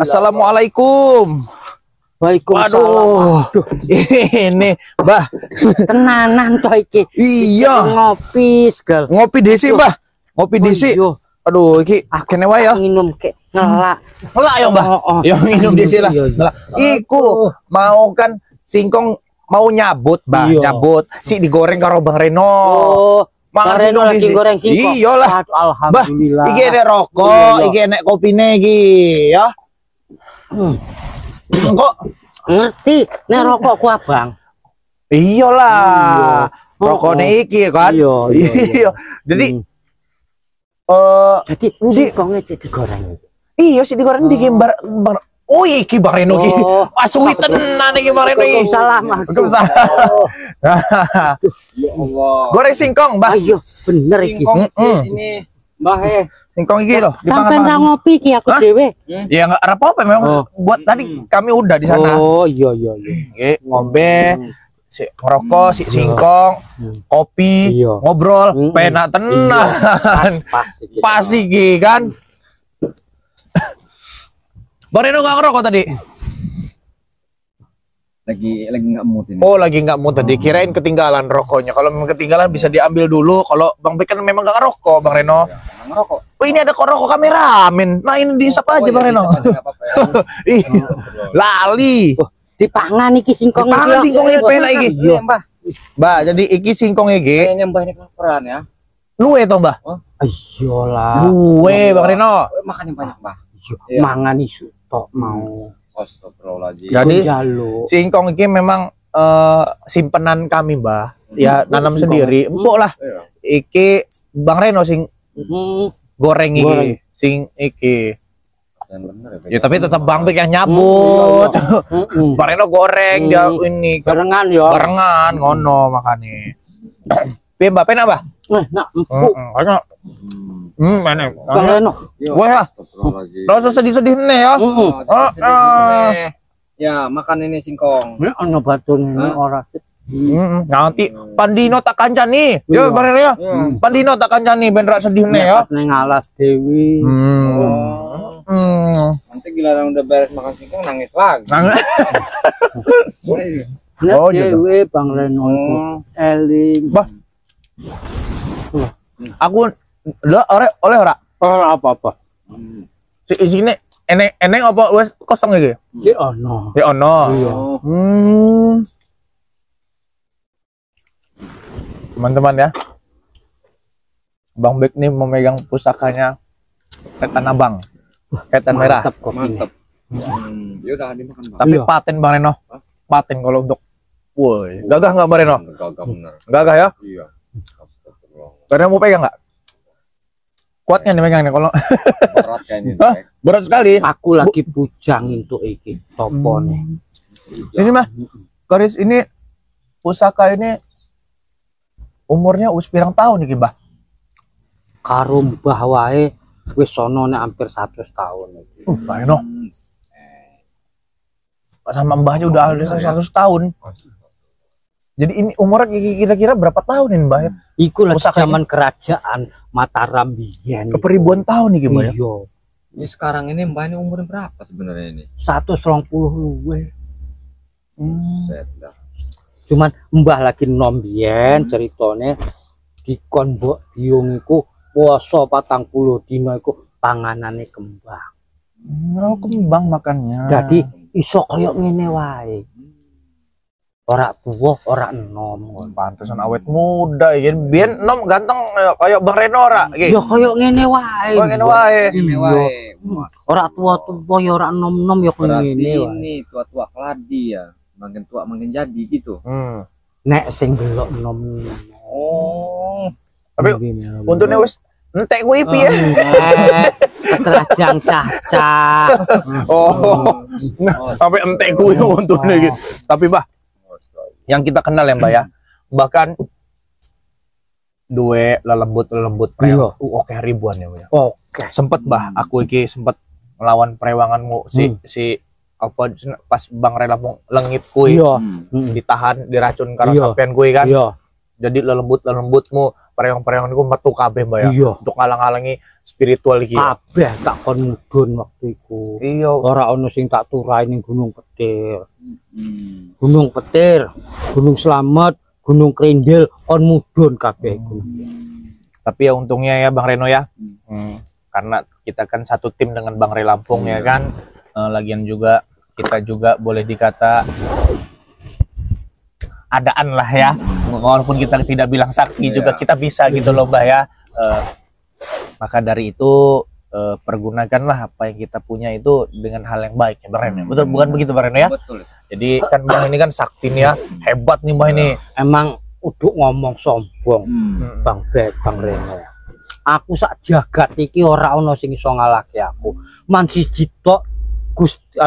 Assalamualaikum. Waalaikumsalam. Waduh, ini Mbah. Tenanan toh iki. Iya. Ngopi segal. Ngopi dhisik, Mbah. Ngopi dhisik. Aduh, iki kene wae ya. Minum kek ngelak. Ngelak ya, Mbah. Ya minum dhisik lah. Ngelak. Iku mau kan singkong mau nyabut, Mbah. Nyabut. Si digoreng karo Bang Reno. Oh. Bang Reno lagi goreng singkong. Iyalah. Alhamdulillah. Bah, iki enek rokok, iki enek kopine iki, ya. Kok ngerti nek rokokku Abang. Iyalah. Rokokne iki kan. Iya. Jadi jadi singkongnya jadi goreng. Iya, si digoreng di gambar. Oh, iki Bang Reno iki. Asui tenan iki Bang Reno iki. Waalaikumsalam. Ya Allah. Goreng singkong, Mbah. Ayo, bener iki. Ini Mbah singkong iki loh. Sampai nang ngopi iki aku dhewe. Ya enggak apa-apa memang buat tadi kami udah di sana. Oh, iya. Ngombe, si ngerokok, si singkong, kopi, ngobrol, penak tenan. Pas iki kan. Bang Reno nggak ngerokok tadi? lagi nggak mood ini. Oh, lagi nggak mood tadi. Kirain ketinggalan rokoknya. Kalau memang ketinggalan bisa diambil dulu. Kalau Bang Bek kan memang nggak ngerokok, Bang Reno. Ngerokok. Oh, ini ada rokok kameramen. Nah, ini diisap aja, Bang Reno. Lali. Dipangan iki singkong. Dipangan singkongnya penak iki. Iya, Mbah. Mbak, jadi iki singkongnya iki. Kayaknya Mbah ini kelaparan ya. Luwe toh, Mbah? Iyalah. Luwe, Bang Reno. Makan yang banyak, Mbah. Mangan isu tok mau. Astagfirullahaladzim. Jadi singkong ini memang simpenan kami, Mbah. Ya nanam sendiri. Empuk lah. Iki Bang Reno sing goreng iki, sing iki. Ya tapi tetap Bang Bek yang nyabut. Bang Reno goreng dia ini barengan ya. Barengan ngono makane. Piye Mbak penak, Mbah? Nak empuk. Enak. Bang Reno. Wah. Rasa sedih-sedih nih ya. Ya, makan ini singkong. Nek ana batune ora. Nanti Pandino tak kancani. Ya Bang Reno ya. Pandino tak kancani ben ra sedih nih ya. Ning alas dewi. Nanti giliran udah beres makan singkong nangis lagi. Oh, dewe Bang Reno eling. Bah. Aku oleh ora? Ora apa-apa. Si isine eneng apa wis kosong iki? Ki ono. Ya ono. Iya. Teman-teman ya. Bang Bek nih memegang pusakanya Setan Abang. Setan merah. Mantap. Ya udah dimakan, Bang. Tapi paten Bang Reno. Paten kalau untuk woi, gagah nggak Bang Reno? Gagah bener. Gagah ya? Iya. Karena mau pegang nggak? Kuatnya nih megangnya kalau Berat kayaknya. berat sekali. Aku lagi bujang untuk iki topone. Ini mah garis ini pusaka ini umurnya pirang tahun iki, Mbah? Karo mbah wae wis sono nek hampir 100 tahun iki. Mbah Reno. Sama mbahnya udah ada 100 tahun. Jadi ini umurnya kira-kira berapa tahun ini, Mbah? Iku lagi zaman kerajaan Mataram biyen. Keperibuan tahun nih, Mbah. Iya. Ini sekarang ini Mbah ini umurnya berapa sebenarnya ini? 120 luwe. Dah. Cuman mbah lagi nom biyen ceritane dikon mbok biung iku puasa 40 dina iku panganane kembang. Oh, kembang makannya. Jadi iso koyo ngene wae. Ora tuwa, ora enom. Pantesan awet muda ya. Biyen enom ganteng kayak Bang Reno ora iki. Ya koyo ngene wae. Koyo ngene wae. Ini wae. Ora tuwa-tuwa ya ora enom-enom ya koyo ngene wae. Ini tua-tua keladi ya. Semakin tua makin jadi gitu. Nek sing belok enom. Oh. Tapi untune wis entek kuwi piye? Kerajaan caca. Oh. Sampai entek kuwi untune gitu. Tapi Mbah, yang kita kenal ya Mbak ya, bahkan duwe lelembut oke ribuan ya Mbak ya. Oke. Sempet Mbah, aku iki sempet ngelawan prewanganmu si apa pas Bang Rela lengit kuwi ditahan diracun karo sampean kuwi kan. Jadi lelembutmu, perayong-perayong niku metu kabeh Mbak ya. Iya. Untuk ngalang-alangi spiritual iki. Kabeh tak kon mudhun waktu iku. Iya. Ora ono sing tak turai ning Gunung Petir. Hmm. Gunung Petir, Gunung Slamet, Gunung Krendel kon mudhun kabeh iku. Tapi ya untungnya ya Bang Reno ya. Karena kita kan satu tim dengan Bang Re Lampung ya kan. Lagian juga kita juga boleh dikata adaan lah ya, walaupun kita tidak bilang sakti juga kita bisa gitu loh Mbak ya. Maka dari itu pergunakanlah apa yang kita punya itu dengan hal yang baik ya Bang Reno. Betul bukan begitu Bang Reno ya? Betul. Jadi kan Bang ini kan sakti nih ya, hebat nih Mbak ini. Emang uduk ngomong sombong Bang Bek, Bang Reno. Aku sak jagat iki ora ono sing iso ngalahke aku. Man siji tok Gusti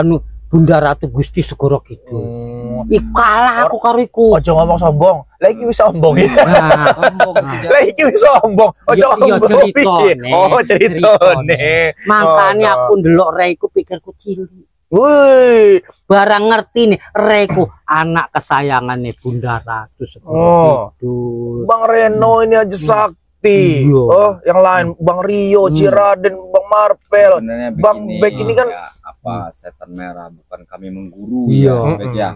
Bunda Ratu Gusti Segoro Kidul. Kalah aku karo iku. Ojo ngomong sombong. Lah iki wis sombong ya. Lah iki wis sombong. Ojo ngomong ceritane. Oh, ceritane. Makane aku ndelok Reiku pikirku cilik. Woi, barang ngerti nih Reiku anak kesayangannya Bunda Ratu Segoro Kidul. Bang Reno ini aja sakti. Oh, yang lain Bang Rio, Ciraden, Bang Marpel, Bang Bek ini kan ya, apa setan merah bukan kami mengguru Iya. ya, Bek ya.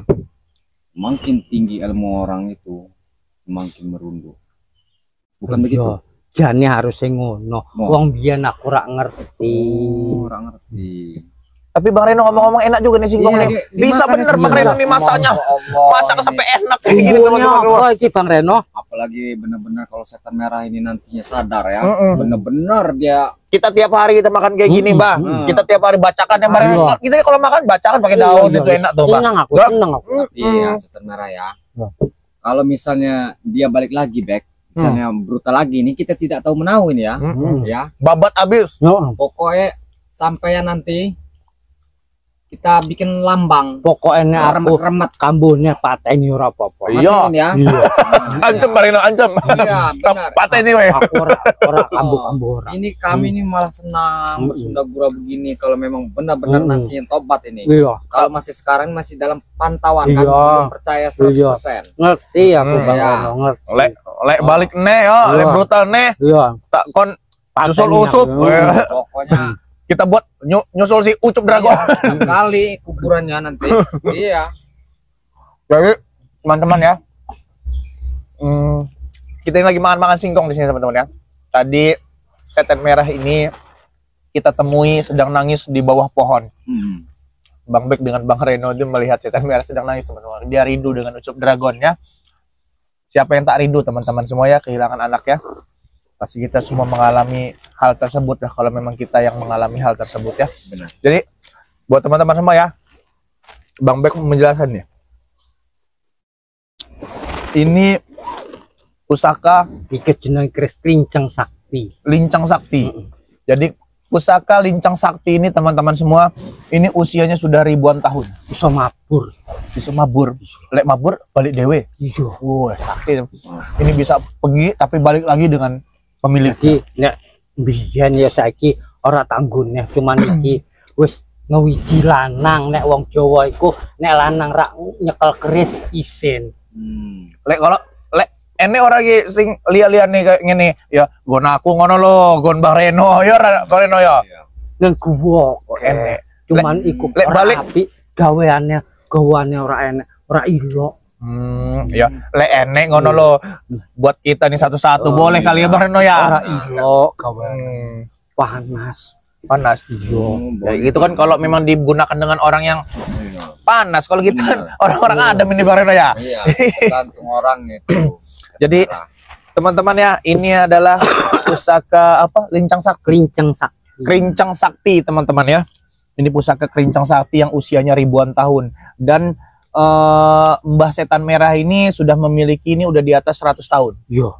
Semakin tinggi ilmu orang itu semakin merunduk. Bukan begitu? Jane harus ngono. Wong biyen aku ora ngerti. Orang ngerti. tapi Bang Reno ngomong-ngomong enak juga nih singkong nih. Bisa bener Bang Reno nih masaknya. Masak sampai enak kayak gini teman-teman. Oh, iki Bang Reno. Apalagi bener-bener kalau setan merah ini nantinya sadar ya. Bener-bener dia. Kita tiap hari kita makan kayak gini, Mbak. Kita tiap hari bacakan yang Bang Reno. Kita kalau makan bacakan pakai daun itu enak tuh, Mbak. Senang aku, senang aku. Tapi ya setan merah ya. Kalau misalnya dia balik lagi back, misalnya brutal lagi ini kita tidak tahu menau ini ya. Ya. Babat abis. Pokoknya sampai nanti kita bikin lambang. Pokoknya aku remet kambuhnya pateni ora apa-apa. Iya. Ya. Ancam Bang Reno, ancam. Iya, benar. Pateni weh. Aku ora kambuh-kambuh ora. Ini kami ini malah senang Sunda Gura begini kalau memang benar-benar nantinya tobat ini. Iya. Kalau masih sekarang masih dalam pantauan Iya. kan belum percaya 100%. Ngerti aku Bang Iya. Reno, ngerti. Lek balik ne yo, lek brutal ne. Iya. Tak kon susul Pateni usup. aku. Pokoknya Kita buat nyusul si Ucup Dragon. kali kuburannya nanti. Iya. Jadi teman-teman ya, kita ini lagi makan-makan singkong di sini teman-teman ya. Tadi setan merah ini kita temui sedang nangis di bawah pohon. Bang Bek dengan Bang Reno dia melihat setan merah sedang nangis teman-teman. Dia rindu dengan Ucup Dragon ya. Siapa yang tak rindu teman-teman semua ya kehilangan anak ya. Pasti kita semua mengalami hal tersebut lah kalau memang kita yang mengalami hal tersebut ya. Benar. Jadi buat teman-teman semua ya, Bang Bek menjelaskannya. Ini pusaka Iki jeneng Lincang Sakti. Lincang Sakti. Jadi pusaka Lincang Sakti ini teman-teman semua, ini usianya sudah ribuan tahun. Iso mabur. Bisa mabur. Lek mabur balik dewe. Iya. Wah, sakti. Ini bisa pergi tapi balik lagi dengan pemiliknya. Iki nek biyen ya saiki ora tanggune, cuman iki wis ngewiji lanang. Nek wong Jawa iku nek lanang ra nyekel keris isin. Lek kalau lek ene ora iki sing liya-liyane kayak ngene ya, gon aku ngono lho, gon Bang Reno ya Bang Reno ya. Nang guwa Enek. cuman iku lek ora balik apik gaweane ora enek, ora ilok. Ya lek enek ngono lho. Buat kita nih satu-satu boleh kali ya Bang Reno ya. Ora ilok gaweane. Panas. Iya. Ya, itu kan kalau memang digunakan dengan orang yang panas. Kalau kita kan orang-orang adem ini Bang Reno ya. Iya, tergantung orang itu. Jadi teman-teman ya, ini adalah pusaka apa? Lincang Sakti. Lincang Sakti. Krincang Sakti teman-teman ya. Ini pusaka Krincang Sakti yang usianya ribuan tahun dan Mbah Setan Merah ini sudah memiliki ini udah di atas 100 tahun. Iya.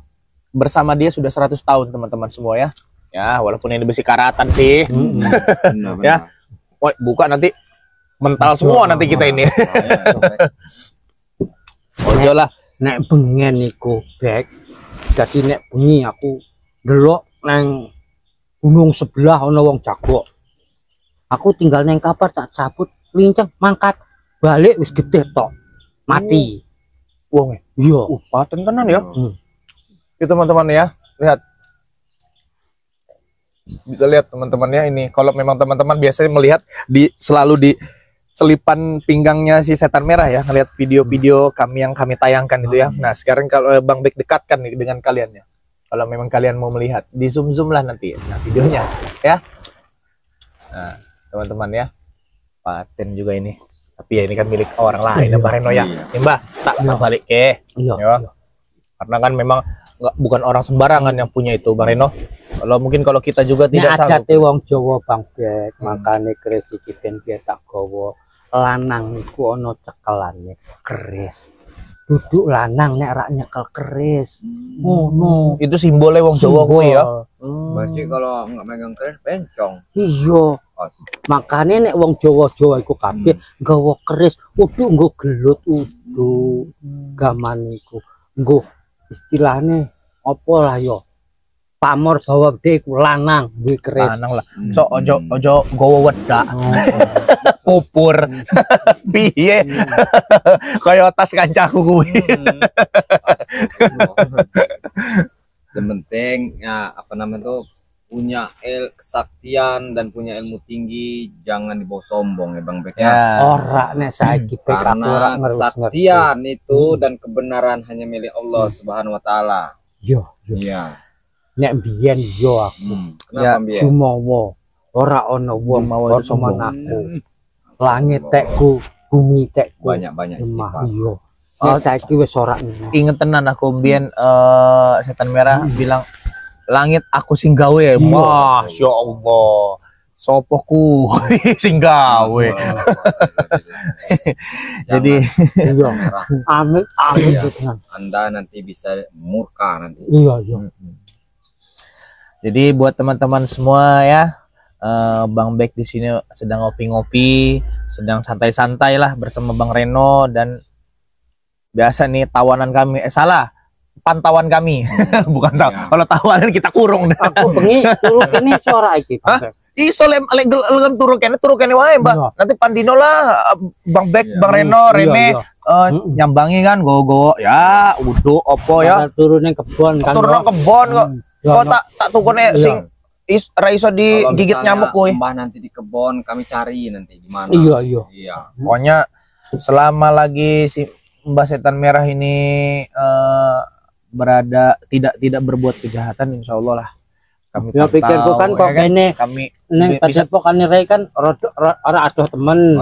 Bersama dia sudah 100 tahun teman-teman semua ya. Ya, walaupun ini besi karatan sih. Benar. Ya. Woi, buka nanti mental semua nanti kita ini. Ojo lah. Nek bengen iku Bek. Jadi nek bengi aku delok nang gunung sebelah ana wong jago. Aku tinggal neng kapar tak cabut lincang mangkat balik wis gede tok. Mati. Wong Iya. paten tenan ya. Itu teman-teman ya, lihat. Bisa lihat teman-temannya ini. Kalau memang teman-teman biasanya melihat selalu di selipan pinggangnya si setan merah ya, ngelihat video-video kami yang kami tayangkan itu ya. Nah, sekarang kalau Bang Bek dekatkan nih dengan kalian ya. Kalau memang kalian mau melihat, di zoom lah nanti nah videonya ya. Nah, teman-teman ya. Paten juga ini. Tapi ya ini kan milik orang lain, Mbah Reno ya. Mbah, tak balik ke. Ya. Karena kan memang bukan orang sembarangan yang punya itu, Bang Reno. Kalau kita juga tidak sanggup. Ada wong Jawa Bang Bek, makane keris iki ben tak gawa. Lanang niku ana cekelane keris. Duduk lanang nek rak nyekel keris. Ngono. Itu simbolnya wong Jawa kuwi ya. Berarti kalau nggak megang keris bencong. Iya. Makane nek wong Jawa-Jawa iku kabeh nggawa keris, kudu nggo gelut udu. Gaman iku nggo istilahne apa lah yo. Pamor bawa gede iku lanang duwe keris. Lanang lah. So ojo gowo wedak. Pupur. Piye? Kaya tas kancaku kuwi. Sementing ya apa namanya tuh punya kesaktian dan punya ilmu tinggi, jangan dibawa sombong ya Bang Bek. Ya. Ora nek saiki Bek Karena kesaktian itu dan kebenaran hanya milik Allah Subhanahu wa taala. Iya. Nek biyen yo aku. Kenapa biyen? Jumawa ora ana wong sombong aku. Langit tekku, bumi tekku. Banyak-banyak istighfar. Iya. Nek saiki wis ora ngono. Inget tenan aku biyen setan merah bilang langit aku sing gawe. Masya Allah. Sopoku sing gawe. Jadi amit Anda nanti bisa murka nanti. Iya. Jadi buat teman-teman semua ya, Bang Bek di sini sedang ngopi-ngopi, sedang santai-santai lah bersama Bang Reno dan biasa nih tawanan kami, pantauan kami, bukan tahu. Ya. Kalau tawanan kita kurung. Aku bengi turu kene suara iki. Iso lem turu kene wae, Mbak. Nanti Pandino lah, Bang Bek, Bang Reno, Rene nyambangi kan go ya, udu opo ya. Turun ning kebon kan. Turun nang kebon kok. Kok tak tukune sing ra iso digigit nyamuk kuwi. Mbah nanti di kebon kami cari nanti di mana. Iya. Pokoknya selama lagi si Mbah Setan Merah ini berada tidak berbuat kejahatan, insya Allah lah kami ya pikirku kan kok kene kami neng padepokan nire kan ora adoh temen.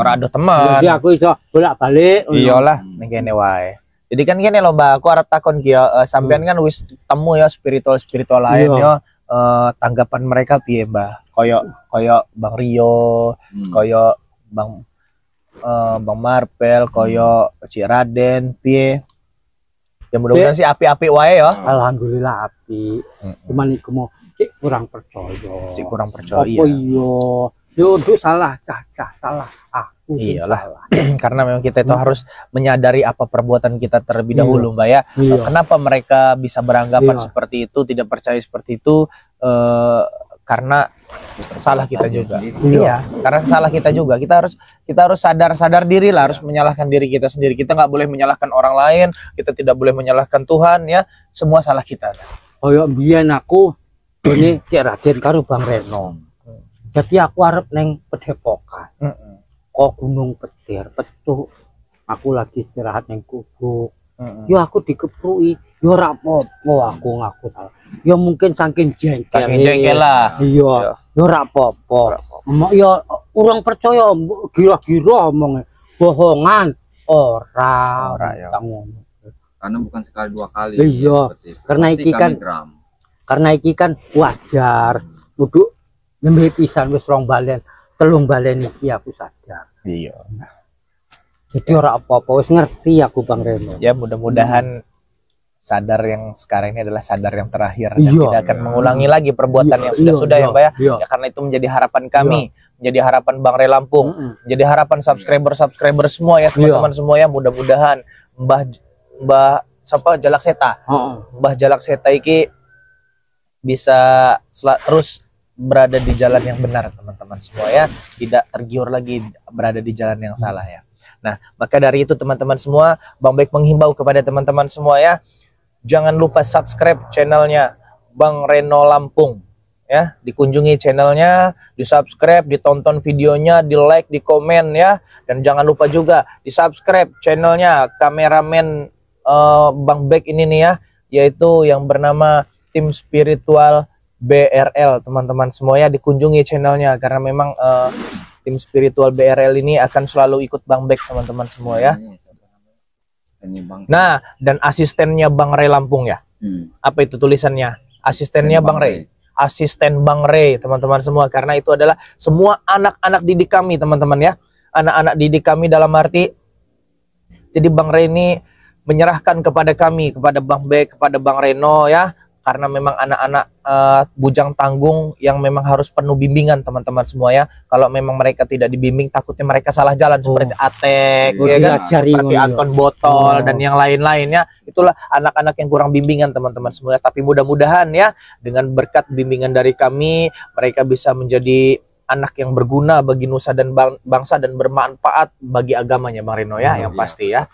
Jadi aku iso bolak-balik. Iyalah ning kene wae. Jadi kan kene lho Mbak, aku arep takon ki sampean kan wis temu ya spiritual lain ya, tanggapan mereka piye Mbak? Koyo Bang Rio, koyo Bang Marpel, koyo Cik Raden piye? Ya mudah-mudahan sih api-api wae ya. Alhamdulillah api. Cuman iku mau cik kurang percaya. Iya. Oh iya. Yo salah, salah. Aku iyalah. Karena memang kita itu harus menyadari apa perbuatan kita terlebih dahulu, Mbak ya. Kenapa mereka bisa beranggapan seperti itu, tidak percaya seperti itu? Karena salah kita juga. Iya, karena salah kita juga. Kita harus sadar diri lah, harus menyalahkan diri kita sendiri. Kita nggak boleh menyalahkan orang lain, kita tidak boleh menyalahkan Tuhan ya. Semua salah kita. Oh ya, biyen aku ini Cik Raden karo Bang Reno. Jadi aku arep neng Padepokan. Kok Gunung Petir, Petuk. Aku lagi istirahat neng Gubuk. Yo aku dikeprui, yo ora apa-apa aku ngaku salah. Yo mungkin saking jengkel lah. Iya, yo ora apa-apa. Yo urang percaya gira-gira omong bohongan ora ya. Karena bukan sekali dua kali. Iya. Karena iki kan wajar. Kudu nembe pisan wis rong balen, telung balen iki aku sadar. Iya. Jadi ora apa-apa, wis ngerti aku Bang Reno. Ya mudah-mudahan sadar yang sekarang ini adalah sadar yang terakhir dan tidak akan mengulangi lagi perbuatan yang sudah-sudah ya Mbak ya. Ya karena itu menjadi harapan kami, menjadi harapan Bang Re Lampung, menjadi harapan subscriber semua ya teman-teman semua ya. Mudah-mudahan Mbah siapa Jalak Seta. Mbah Jalak Seta iki bisa terus berada di jalan yang benar teman-teman semua ya, tidak tergiur lagi berada di jalan yang salah ya. Nah, maka dari itu teman-teman semua, Bang Bek menghimbau kepada teman-teman semua ya, jangan lupa subscribe channelnya Bang Reno Lampung ya, dikunjungi channelnya, di subscribe, ditonton videonya, di like, di komen ya, dan jangan lupa juga di subscribe channelnya kameramen Bang Bek ini nih ya, yaitu yang bernama Tim Spiritual BRL. Teman-teman semuanya dikunjungi channelnya karena memang Tim Spiritual BRL ini akan selalu ikut Bang Bek, teman-teman semua ya. Nah, dan asistennya Bang Ray Lampung ya. Apa itu tulisannya? Asistennya Bang Ray. Asisten Bang Ray, teman-teman semua, karena itu adalah semua anak-anak didik kami, teman-teman ya. Anak-anak didik kami dalam arti, jadi Bang Ray ini menyerahkan kepada kami, kepada Bang Bek, kepada Bang Reno ya, karena memang anak-anak bujang tanggung yang memang harus penuh bimbingan, teman-teman semua ya. Kalau memang mereka tidak dibimbing, takutnya mereka salah jalan seperti Atek, ya kan? Seperti Anton Botol dan yang lain-lainnya. Itulah anak-anak yang kurang bimbingan, teman-teman semua. Tapi mudah-mudahan ya, dengan berkat bimbingan dari kami, mereka bisa menjadi anak yang berguna bagi nusa dan bangsa dan bermanfaat bagi agamanya, Bang Reno ya, yang pasti ya.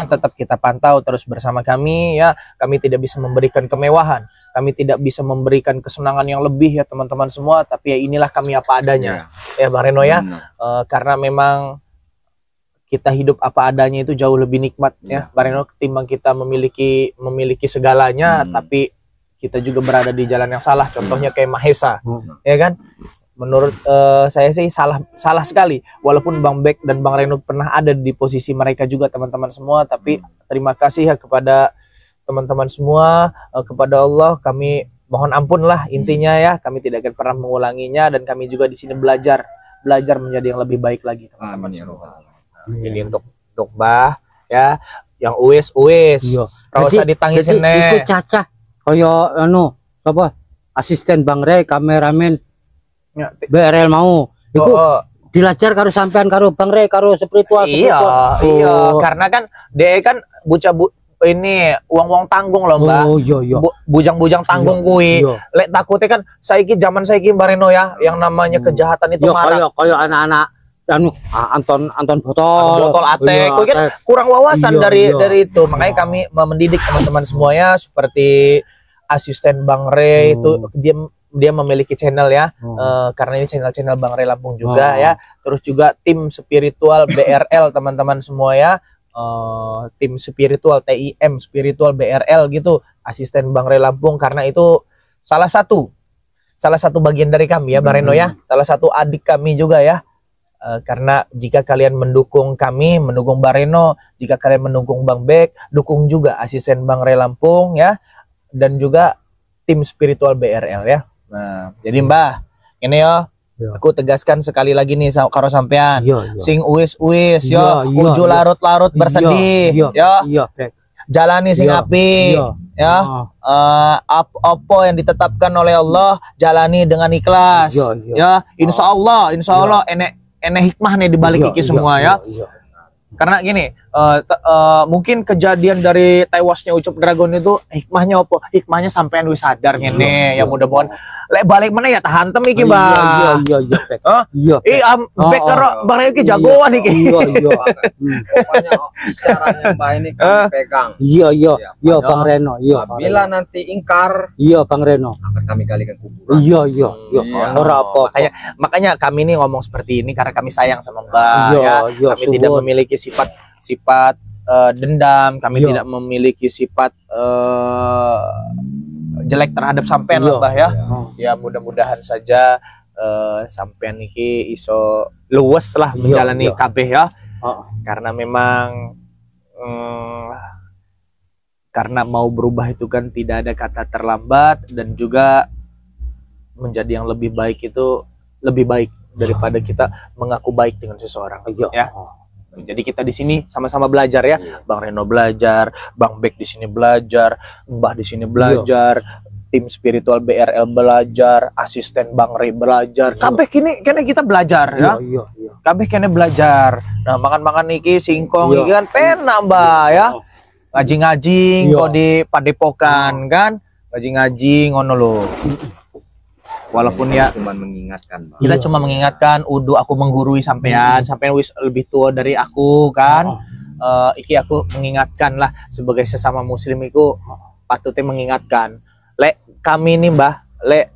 Tetap kita pantau terus bersama kami ya. Kami tidak bisa memberikan kemewahan, kami tidak bisa memberikan kesenangan yang lebih ya teman-teman semua, tapi ya inilah kami apa adanya ya Bang Reno ya. Karena memang kita hidup apa adanya itu jauh lebih nikmat ya Bang Reno, ketimbang kita memiliki segalanya tapi kita juga berada di jalan yang salah. Contohnya kayak Mahesa ya kan. Menurut saya sih salah sekali, walaupun Bang Bek dan Bang Reno pernah ada di posisi mereka juga, teman-teman semua. Tapi terima kasih ya kepada teman-teman semua, kepada Allah kami mohon ampun lah intinya ya. Kami tidak akan pernah mengulanginya, dan kami juga di sini belajar menjadi yang lebih baik lagi, teman-teman semua. Ini untuk Bah ya, yang uwis ora usah ditangisin ikut cacah koyo anu apa asisten Bang Ray, kameramen BRL mau iku dilajar karo sampean, karo Bang Ray, karo spiritual. Iya, karena kan dia kan ini uang tanggung loh Mbak. Bujang-bujang tanggung kuwi. Lek takutnya kan zaman saiki Bang Reno ya, yang namanya kejahatan itu marah. Koyo anak-anak anu Anton Botol Atek, kuwi kan kurang wawasan dari itu. Makanya kami mendidik teman-teman semuanya seperti asisten Bang Ray itu dia memiliki channel ya, karena ini channel Bang Ray Lampung juga ya. Terus juga tim spiritual BRL teman-teman semua ya, tim spiritual TIM spiritual BRL gitu, asisten Bang Ray Lampung, karena itu salah satu bagian dari kami ya Bang Reno ya, salah satu adik kami juga ya. Karena jika kalian mendukung kami, mendukung Bang Reno, jika kalian mendukung Bang Bek, dukung juga asisten Bang Ray Lampung ya, dan juga tim spiritual BRL ya. Nah, jadi Mbah, ini yo, aku tegaskan sekali lagi nih karo sampean. Sing uwis yo, uju larut-larut bersedih, yo. Jalani sing api, ya. Apa yang ditetapkan oleh Allah, jalani dengan ikhlas. Ya, insya Allah enek hikmah nih dibalik iki semua ya. Karena gini, mungkin kejadian dari tewasnya Ucup Dragon itu hikmahnya apa? Hikmahnya sampean wis sadar ngene ya, mudah-mudahan lek balik mana ya tahantem iki, Bang. Iya, Bek karo Bang Reno iki jagoan iki. Pokoknya caranya Mbak ini kami pegang. Iya Bang Reno, Bila nanti ingkar, Bang Reno akan kami galikan kuburan. Iya. Ora apa. Makanya kami ini ngomong seperti ini karena kami sayang sama Mbak ya. Kami tidak memiliki sifat dendam, kami tidak memiliki sifat jelek terhadap sampean lah Mbah ya. Ya mudah-mudahan saja sampean iki iso luwes lah menjalani kabeh ya. Karena memang karena mau berubah itu kan tidak ada kata terlambat, dan juga menjadi yang lebih baik itu lebih baik daripada kita mengaku baik dengan seseorang ya. Jadi kita di sini sama-sama belajar ya. Bang Reno belajar, Bang Bek di sini belajar, Mbah di sini belajar, tim spiritual BRL belajar, asisten Bang Ray belajar. Kabeh kini kita belajar ya. Kabeh kene belajar. Nah, makan-makan iki singkong iki kan penak Mbah ya. Ngaji-ngaji kok di padepokan kan. Ngaji-ngaji ngono lho. Walaupun ya cuma mengingatkan, Bang. Kita cuma mengingatkan, udah aku menggurui sampean wis lebih tua dari aku kan. Iki aku mengingatkan lah sebagai sesama muslim itu patutnya mengingatkan. Lek kami ini Mbah, lek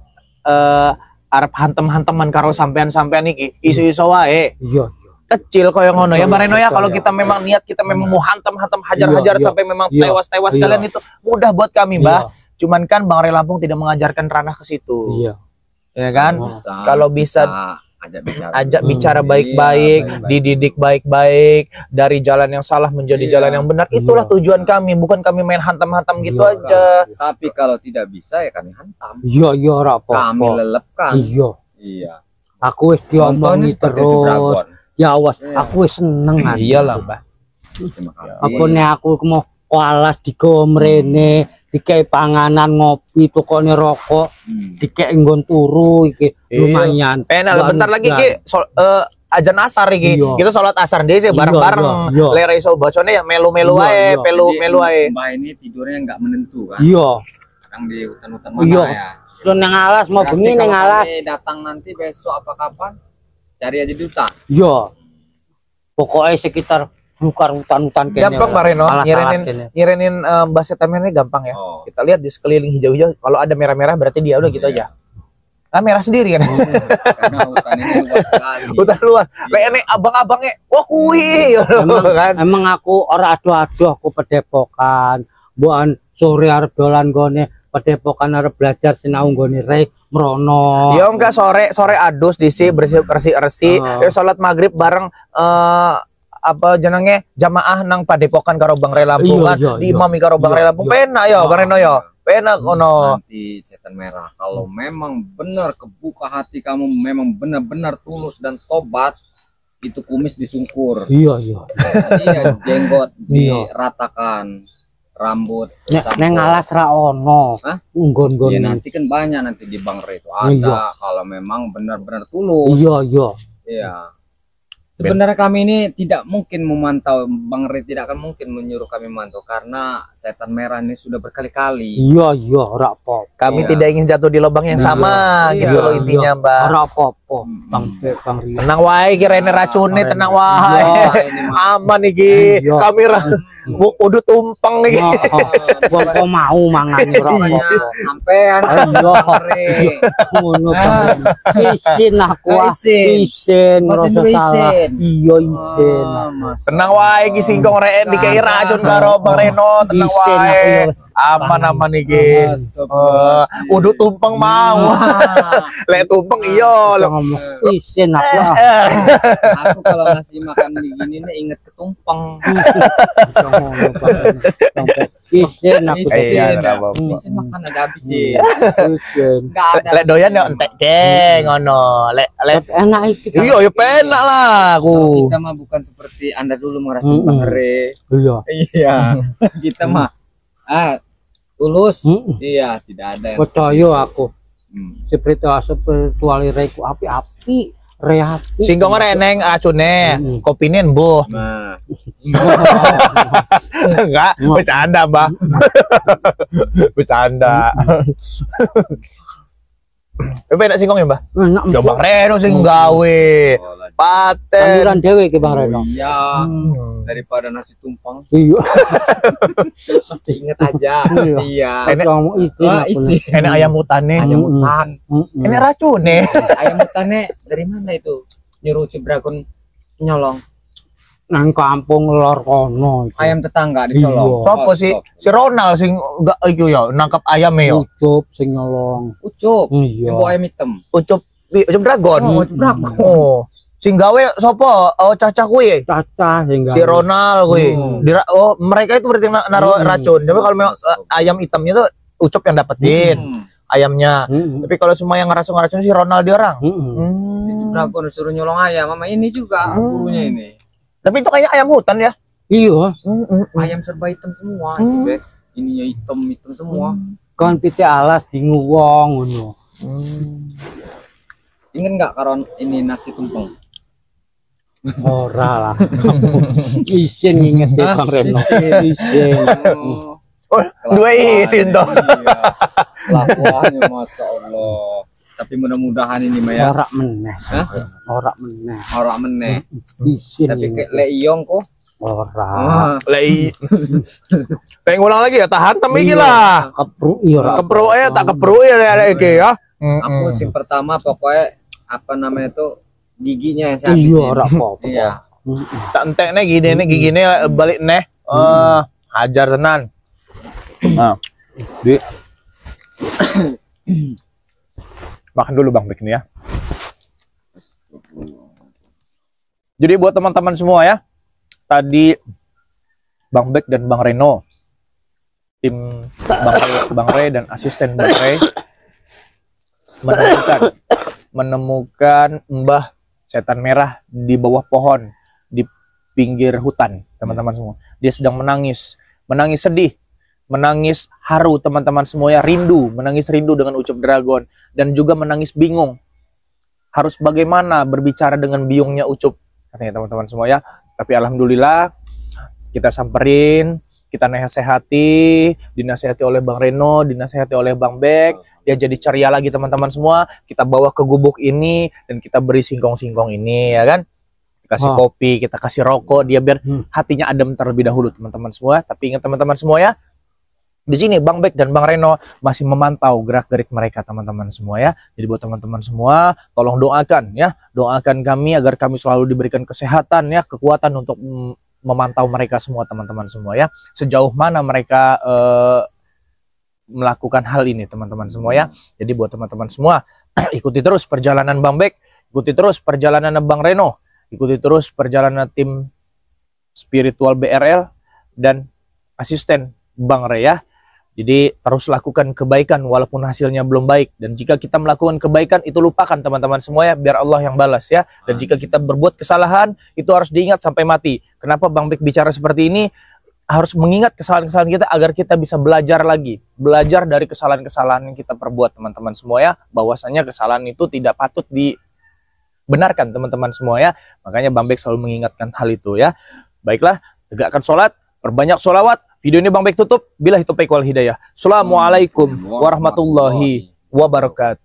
arep hantem-hanteman karo sampean-sampean iki isu-isu wae. Iya. Kecil koyo ngono ya Bareno ya, kalau kita memang niat kita memang mau hantem-hantem hajar-hajar sampai memang tewas-tewas kalian itu mudah buat kami Mbah. Cuman kan Bang Ray Lampung tidak mengajarkan ranah ke situ. Iya. Ya kan? Kalau bisa ajak bicara baik-baik, dididik baik-baik dari jalan yang salah menjadi jalan yang benar. Itulah tujuan kami, bukan kami main hantam-hantam gitu aja. Tapi kalau tidak bisa ya kami hantam. Iya, apa. Kami lelepkan. Iya. Aku wis diomongi terus. Ya awas, aku wis seneng. Iyalah, Mbah. Terima kasih. Aku mau alas dikomrene, dikei panganan ngopi, tokone rokok, dikei nggon turu iki lumayan. Enak, bentar lagi iki ajan asar iki. Kita sholat asar dhewe bareng-bareng. Lere iso bacone ya melu-melu wae, melu wae. Mbak ini tidurnya enggak menentu kan? Iya. Kadang di hutan-hutan mana ya. Terus nang alas mau bengi nang alas. Datang nanti besok apa kapan? Cari aja duta. Iya. Pokoknya sekitar lukar hutan-hutan kene. Gampang Bareno, nyerenin Mbak Setan ini gampang ya. Kita lihat di sekeliling hijau-hijau, kalau ada merah-merah berarti dia udah gitu aja. Nah, merah sendiri kan. Karena hutan ini luas sekali. Hutan luas. Lek enek abang-abangnya, wah kuwi kan. Emang aku ora aduh-aduh aku pedepokan. Buan sore arep dolan gone pedepokan arep belajar sinau nggone Ray merono. Ya enggak sore adus disi bersih-bersih, salat maghrib bareng apa jenenge jamaah nang padepokan karo Bang Ray Lampung kan diimami karo Bang Ray Lampung penak ya Bareno ya penak ono. Nanti Setan Merah kalau memang benar kebuka hati kamu memang benar-benar tulus dan tobat itu kumis disungkur. Iya jenggot diratakan, rambut neng alas ra ono. Nggon-nggon ya nanti kan banyak nanti di Bang Ray itu ada kalau memang benar-benar tulus. Iya. Sebenarnya kami ini tidak mungkin memantau, Bang Ray tidak akan mungkin menyuruh kami memantau karena Setan Merah ini sudah berkali-kali. Iya, ora apa. Kami tidak ingin jatuh di lubang yang sama gitu loh intinya, Mbak. Ora apa-apa, Bang Ray. Tenang wae iki rene racune, tenang wae. Aman iki. Kami udah tumpeng iki. Wong mau mangan ora apa-apa. Sampean Bang Ray. Ngono Bang. Isin aku, isin rasa salah. Iya isin. Tenang wae iki singkong rek dikei racun karo Bang Reno, tenang wae. Aman iki. Udah tumpeng mau. Lek tumpeng iya. Isin aku. Aku kalau ngasih makan begini nih inget ketumpeng. Isin aku. Isin makan ada habisin. Enggak ada. Lek doyan yo entek ke ngono. Lek enak iki. Iya yo penak lah aku. Kita mah bukan seperti Anda dulu meracun Bang Ray. Iya. Kita mah tulus. Iya, tidak ada yang percaya aku. Spiritual Rayku api-api, reapi. Singkong reneng racune, kopine mbuh. Nah. Enggak, bercanda, Mbak. Bercanda. Enak singkong ya, Mbak? Enak. Coba Reno sing gawe. Paten. Tanduran dhewe ki Bang Reno. Iya. Daripada nasi tumpeng. Iya. Masih inget aja. Iya. Enak isi. Enak ayam hutane. Ayam hutan. Ini racune. Ayam hutannya dari mana itu? Nyuruh Cibragon nyolong. Nang kampung lor kono. Ayam tetangga dicolong. Sopo sih? Si Ronald sing enggak iku ya nangkap ayame yo. Ucup sing nyolong. Ucup. Iya. Ibu ayam hitam. Ucup dragon. Oh, Ucup dragon. Oh. Sing gawe sopo? Oh, cacah kuwi. Cacah sing gawe. Si Ronald kuwi. Oh, mereka itu berarti naruh racun. Tapi kalau memang ayam hitamnya tuh Ucup yang dapetin. Ayamnya. Tapi kalau semua yang ngeracun si Ronald dia orang. Ucup dragon suruh nyolong ayam. Mama ini juga gurunya ini. Tapi itu kayaknya ayam hutan ya? Iya. Ayam serba hitam semua. Ininya hitam semua. Kan pitik alas dingu wong ngono. Ingat nggak karon ini nasi tumpeng? Ora lah. Isin inget deh Bang Reno. Isin. Oh, dua isin toh. Lakuannya Masya Allah. Tapi mudah-mudahan ini Maya. Ora meneh. Ora meneh. Isin. Tapi kayak Le Iyong kok Ora. Pengen ulang lagi ya, tahan tapi iki lah. Kepruk iya ora. Kepruk ya, tak kepruk ya iki ya. Aku sing pertama pokoknya apa namanya itu giginya yang saya Iya habisin. ora apa-apa. Iya. Tak entek nih gini nih gigine balik neh. Hajar tenan. Nah. Di makan dulu Bang Bek ini ya. Jadi buat teman-teman semua ya, tadi Bang Bek dan Bang Reno, tim Bang Re dan asisten Bang Re menemukan Mbah Setan Merah di bawah pohon di pinggir hutan, teman-teman semua. Dia sedang menangis sedih, menangis haru, teman-teman semuanya, menangis rindu dengan Ucup Dragon, dan juga menangis bingung harus bagaimana berbicara dengan biungnya Ucup, katanya teman-teman semua ya. Tapi alhamdulillah kita samperin, kita nasihati, dinasihati oleh Bang Reno, dinasihati oleh Bang Bek, dia jadi ceria lagi teman-teman semua. Kita bawa ke gubuk ini dan kita beri singkong-singkong ini ya kan, kasih kopi, kita kasih rokok, dia biar hatinya adem terlebih dahulu teman-teman semua. Tapi ingat teman-teman semua ya, di sini Bang Bek dan Bang Reno masih memantau gerak-gerik mereka teman-teman semua ya. Jadi buat teman-teman semua, tolong doakan ya, doakan kami agar kami selalu diberikan kesehatan ya, kekuatan untuk memantau mereka semua teman-teman semua ya. Sejauh mana mereka melakukan hal ini teman-teman semua ya. Jadi buat teman-teman semua, ikuti terus perjalanan Bang Bek, ikuti terus perjalanan Bang Reno, ikuti terus perjalanan tim spiritual BRL dan asisten Bang Re ya. Jadi terus lakukan kebaikan walaupun hasilnya belum baik. Dan jika kita melakukan kebaikan itu lupakan teman-teman semua ya, biar Allah yang balas ya. Dan jika kita berbuat kesalahan itu harus diingat sampai mati. Kenapa Bang Bek bicara seperti ini? Harus mengingat kesalahan-kesalahan kita agar kita bisa belajar lagi. Belajar dari kesalahan-kesalahan yang kita perbuat teman-teman semua ya. Bahwasanya kesalahan itu tidak patut dibenarkan teman-teman semua ya. Makanya Bang Bek selalu mengingatkan hal itu ya. Baiklah, tegakkan sholat, perbanyak sholawat. Video ini Bang Bek tutup. Billahi taufiq wal hidayah. Assalamualaikum warahmatullahi wabarakatuh.